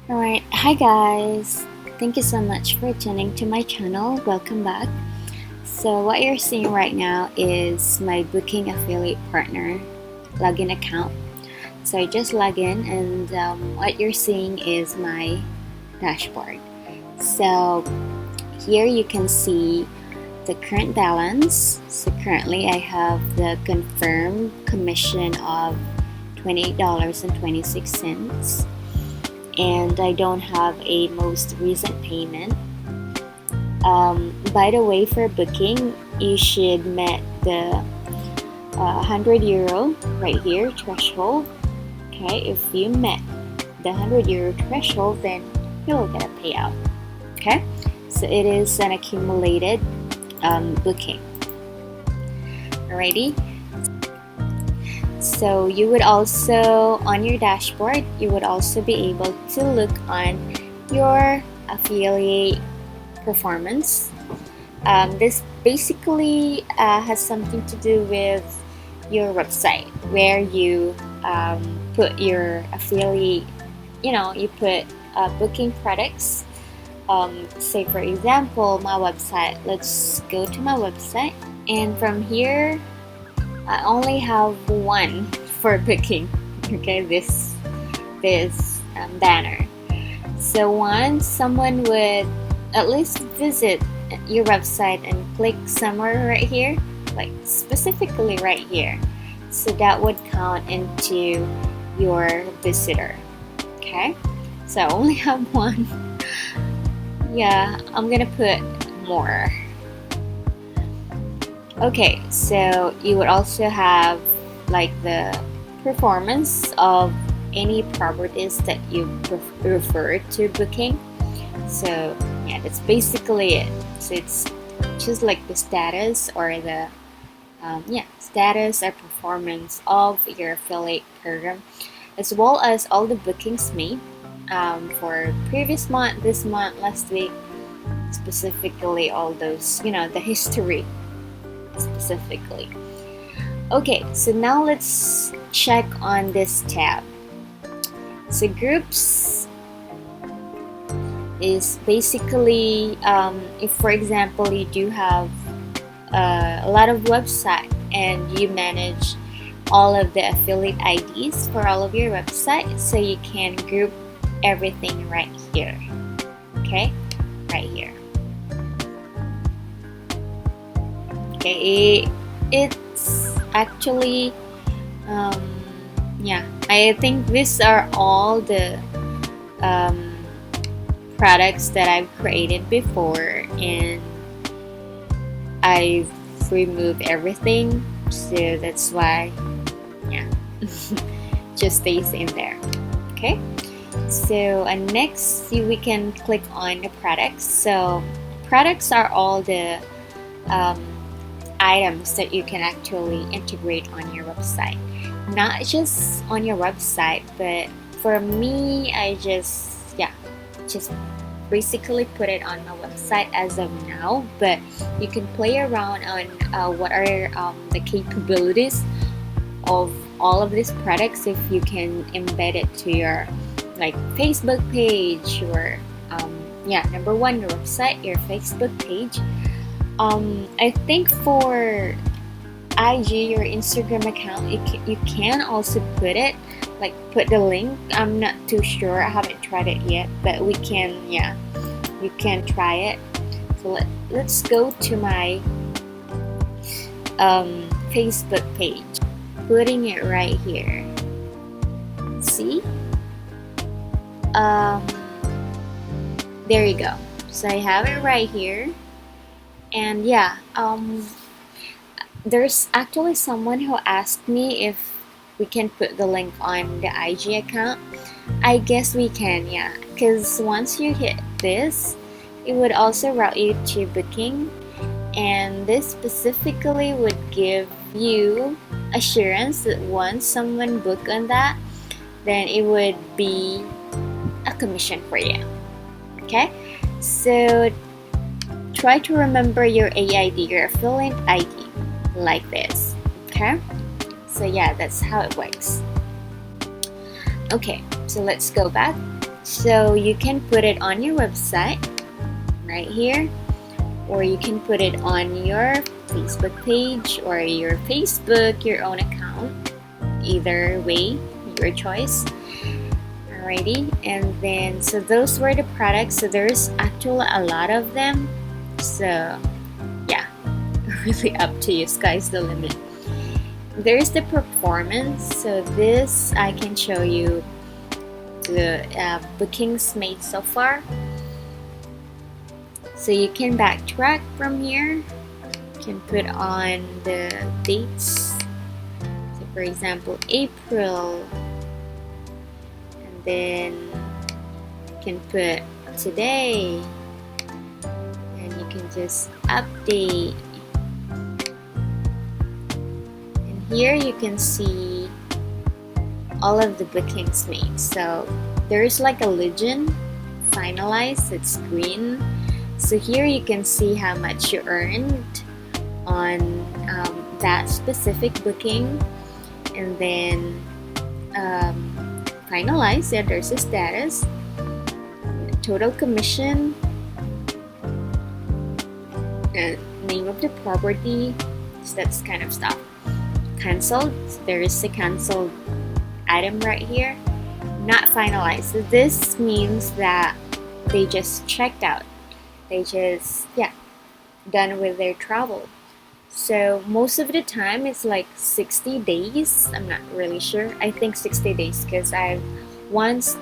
Alright, hi guys! Thank you so much for tuning to my channel. Welcome back. So what you're seeing right now is my booking affiliate partner login account. So I just log in and what you're seeing is my dashboard. So here you can see the current balance. So currently I have the confirmed commission of $28.26. And I don't have a most recent payment. By the way, for booking, you should met the €100 right here threshold. Okay, if you met the €100 threshold, then you'll get a payout. Okay, so it is an accumulated booking. Alrighty. So you would also, on your dashboard, you would also be able to look on your affiliate performance. This basically has something to do with your website, where you put your affiliate, you put booking products. Say for example, my website. Let's go to my website, and from here I only have one for booking. Okay, this banner. So once someone would at least visit your website and click somewhere right here, like specifically right here, so that would count into your visitor. Okay, so I only have one. Yeah, I'm gonna put more. Okay, so you would also have like the performance of any properties that you refer to booking. So yeah, that's basically it. So it's just like the status or the status or performance of your affiliate program, as well as all the bookings made for previous month, this month, last week, specifically all those, the history specifically. Okay, so now let's check on this tab. So groups is basically if for example you do have a lot of website and you manage all of the affiliate IDs for all of your websites, so you can group everything right here. Okay, right here. Okay, it's actually I think these are all the products that I've created before, and I've removed everything, so that's why just stays in there. Okay, so next we can click on the products. So products are all the items that you can actually integrate on your website, not just on your website, but for me I just basically put it on my website as of now, but you can play around on what are the capabilities of all of these products if you can embed it to your like Facebook page, or number one, your website, your Facebook page. I think for IG or Instagram account, you can also put it, like put the link. I'm not too sure, I haven't tried it yet, but we can, you can try it. So let's go to my Facebook page, putting it right here. See, there you go. So I have it right here. And there's actually someone who asked me if we can put the link on the IG account. I guess we can, because once you hit this, it would also route you to booking, and this specifically would give you assurance that once someone book on that, then it would be a commission for you. Okay, so try to remember your AID, your affiliate ID, like this. Okay, so that's how it works. Okay, so let's go back. So you can put it on your website right here, or you can put it on your Facebook page or your Facebook, your own account. Either way, your choice. Alrighty, and then so those were the products. So there's actually a lot of them. So yeah, really up to you. Sky's the limit. There's the performance. So this I can show you the bookings made so far. So you can backtrack from here. You can put on the dates. So for example, April, and then you can put today, and you can just update. And here you can see all of the bookings made. So there's like a legend, finalized, it's green. So here you can see how much you earned on that specific booking, and then finalized, yeah, there's a status, total commission, and name of the property, so that's kind of stuff. Cancelled, so there is a cancelled item right here. Not finalized, so this means that they just checked out. They just, yeah, done with their travel. So most of the time it's like 60 days. I'm not really sure. I think 60 days because I've once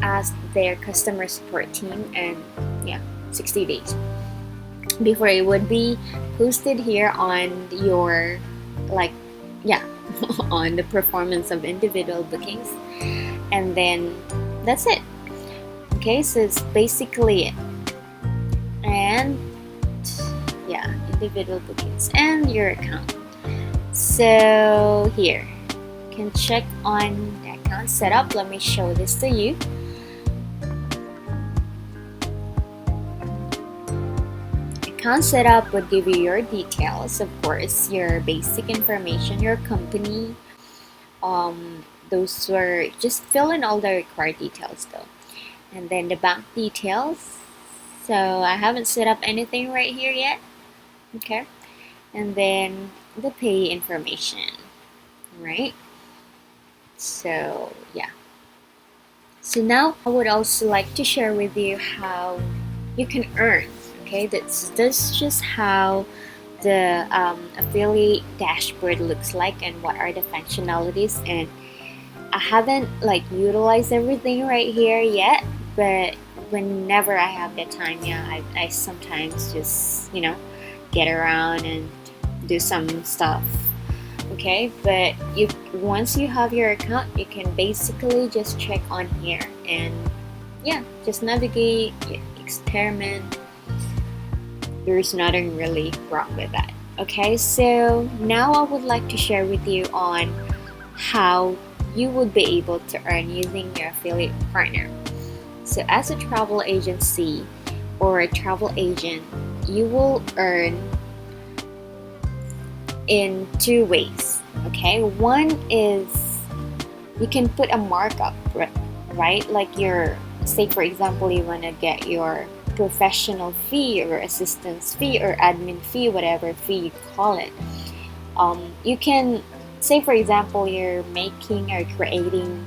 asked their customer support team, and yeah, 60 days before it would be posted here on your, like, yeah, on the performance of individual bookings. And then that's it. Okay, so it's basically it. And yeah, individual bookings and your account. So here you can check on the account setup. Let me show this to you. Account setup would give you your details, of course, your basic information, your company. Those were just fill in all the required details though. And then the bank details. So I haven't set up anything right here yet. Okay. And then the pay information. Right? So yeah. So now I would also like to share with you how you can earn. Okay, that's just how the affiliate dashboard looks like and what are the functionalities. And I haven't like utilized everything right here yet, but whenever I have the time, yeah, I sometimes just, you know, get around and do some stuff. Okay, but you once you have your account, you can basically just check on here and yeah, just navigate, experiment. There's nothing really wrong with that. Okay, so now I would like to share with you on how you would be able to earn using your affiliate partner. So as a travel agency or a travel agent, you will earn in two ways. Okay, one is you can put a markup, right? Like your, say for example, you want to get your professional fee or assistance fee or admin fee, whatever fee you call it. You can say for example you're making or creating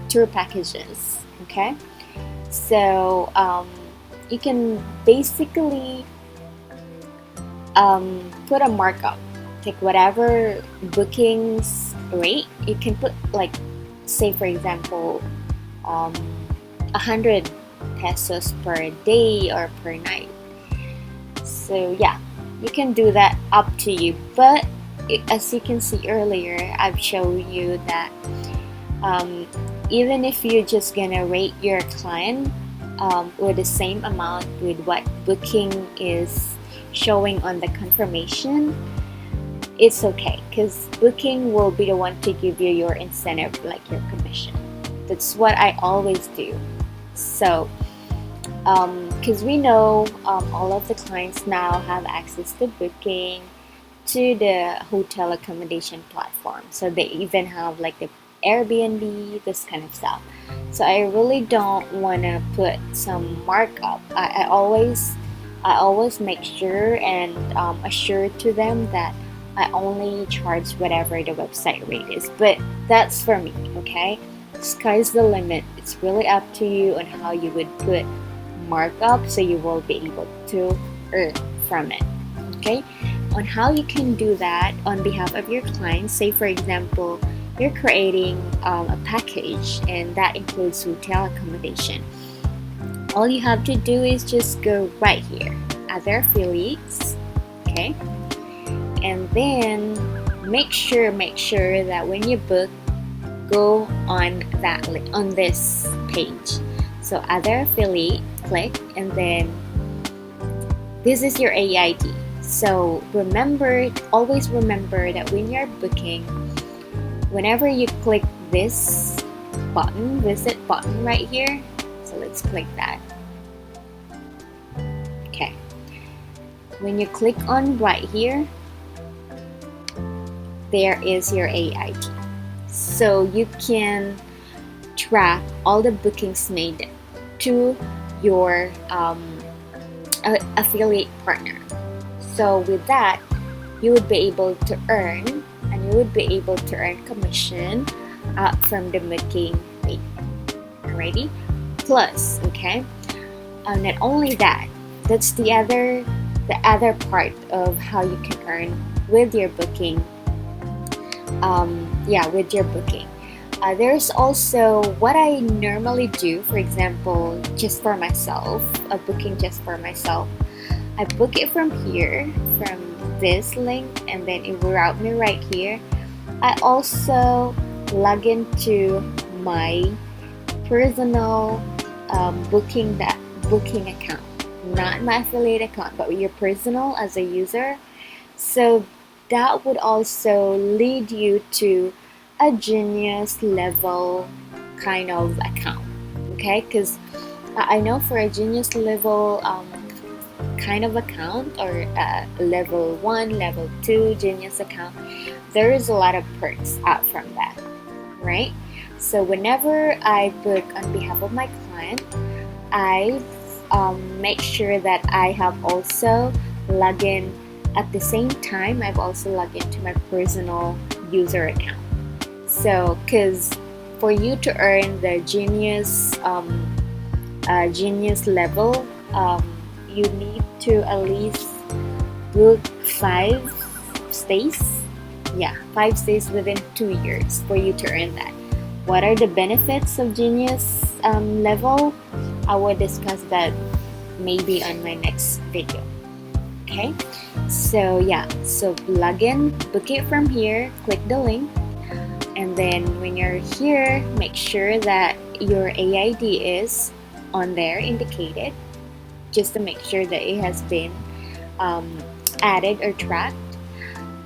tour packages. Okay, so you can basically put a markup, take whatever bookings rate. You can put like, say for example 100 pesos per day or per night. So yeah, you can do that, up to you. But as you can see earlier, I've shown you that even if you're just gonna rate your client with the same amount with what booking is showing on the confirmation, it's okay, because booking will be the one to give you your incentive, like your commission. That's what I always do. So because we know all of the clients now have access to booking, to the hotel accommodation platform, so they even have like the Airbnb, this kind of stuff. So I really don't want to put some markup. I always make sure and assure to them that I only charge whatever the website rate is. But that's for me, okay? Sky's the limit. It's really up to you on how you would put markup so you will be able to earn from it, okay? On how you can do that on behalf of your clients, say for example, you're creating a package and that includes hotel accommodation. All you have to do is just go right here, other affiliates, okay? And then make sure that when you book, go on this page. So other affiliate, click, and then this is your AID. So always remember that when you're booking, whenever you click this button, visit button right here, so let's click that. Okay. When you click on right here, there is your AID. So you can track all the bookings made to your affiliate partner. So with that, you would be able to earn commission from the booking rate. Alrighty? Plus, okay? Not only that, that's the other part of how you can earn with your booking. With your booking. There's also what I normally do, for example, just for myself, a booking just for myself. I book it from here, from this link, and then it will route me right here. I also log into my personal booking account, not my affiliate account, but your personal as a user. So that would also lead you to a genius level kind of account, okay? Because I know for a genius level kind of account, or level 1, level 2 genius account, there is a lot of perks out from that, right? So whenever I book on behalf of my client, I make sure that I have also logged in at the same time. I've also logged into my personal user account. So, because for you to earn the genius level, you need to at least book 5 stays. Yeah, 5 stays within 2 years for you to earn that. What are the benefits of genius level? I will discuss that maybe on my next video. Okay, so log in, book it from here, click the link, and then when you're here, make sure that your AID is on there indicated, just to make sure that it has been added or tracked,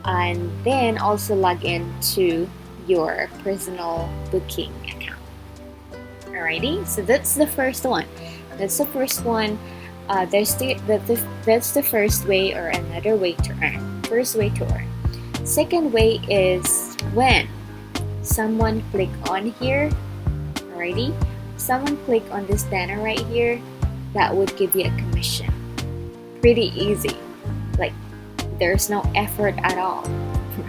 and then also log into your personal booking account. Alrighty, so that's the first one. That's the first way, or another way to earn. First way to earn. Second way is when someone click on here. Alrighty, someone click on this banner right here, that would give you a commission. Pretty easy, like there's no effort at all,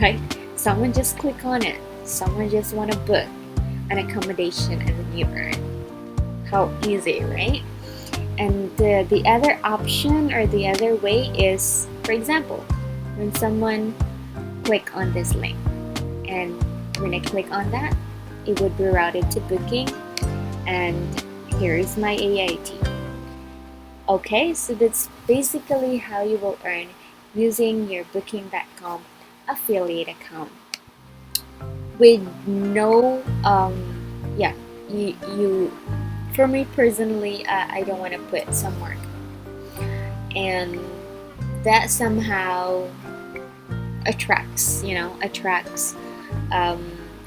right? Someone just click on it, someone just want to book an accommodation, and then you earn. How easy, right? And the other option, or the other way is, for example, when someone click on this link, and when I click on that, it would be routed to booking, and here is my AIT. Okay, so that's basically how you will earn using your booking.com affiliate account with no you for me personally, I don't want to put some mark, and that somehow attracts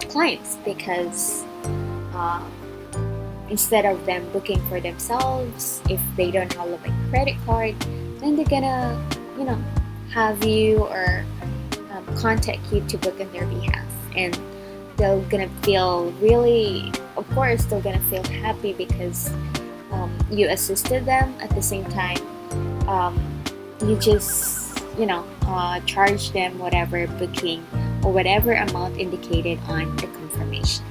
clients, because instead of them booking for themselves, if they don't have a credit card, then they're gonna have you or contact you to book on their behalf. And they're gonna feel really, of course they're gonna feel happy because you assisted them. At the same time, um, you just charge them whatever booking or whatever amount indicated on the confirmation.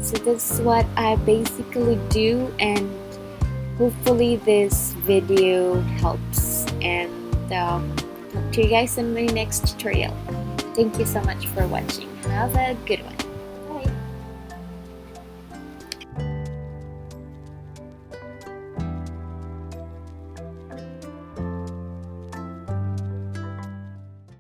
So that's what I basically do, and hopefully this video helps, and talk to you guys in my next tutorial. Thank you so much for watching. Have a good one.